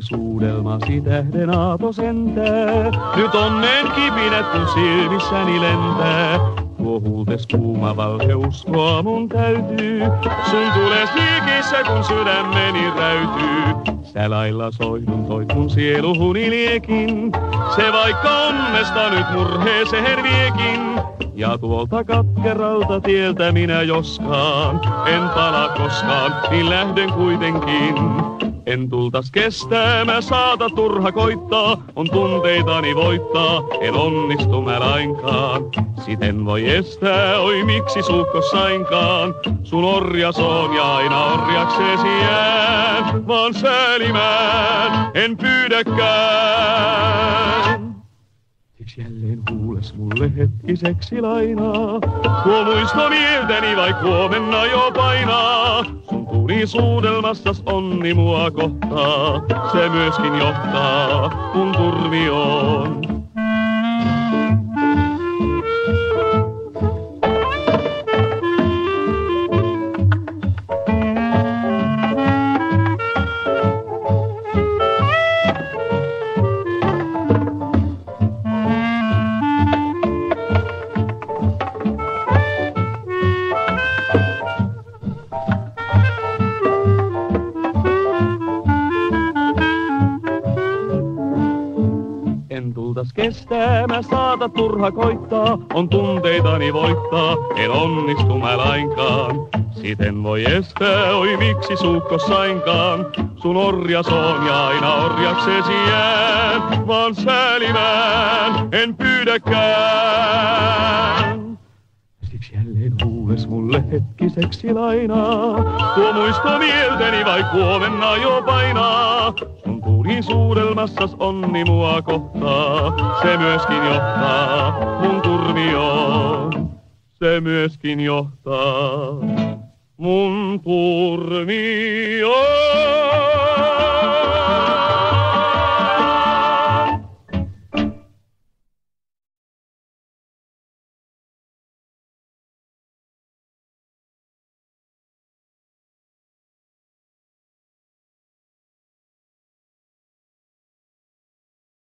Suudelmasi tähden aato sentää, nyt onnen kipinät kun silmissäni lentää. Tuo huultes kuuma valheuskoa mun täytyy, sun tules liikissä kun sydämeni räytyy. Sä lailla soihdun toit mun sieluhuni liekin, se vaikka onnesta nyt murheeseen viekin. Ja tuolta katkeralta tieltä minä joskaan, en pala koskaan, niin lähden kuitenkin. En tultas kestää, mä saata turha koittaa, on tunteitani voittaa, en onnistu mä lainkaan. Siten voi estää, oi miksi suukko sainkaan, sun orjas on ja aina orjakseesi jään, vaan säälimään en pyydäkään. Siksi jälleen huules mulle hetkiseksi lainaa, tuo muisto mieltäni vaik huomenna jo painaa. Sun tulisuudelmassas onni mua kohtaa, se myöskin johtaa mun turmioon. Kestää, mä saata turha koittaa, on tunteitani voittaa, en onnistu mä lainkaan. Siten voi estää, oi miksi suukko sainkaan, sun orjas on ja aina orjakseesi jään, vaan säälimään en pyydäkään. Siksi jälleen huules mulle hetkiseksi lainaa, tuo muisto mieltäni vaik huomenna jo painaa. Sun tulisuudelmassas onni mua kohtaa, se myöskin johtaa mun turmioon. Se myöskin johtaa mun turmioon.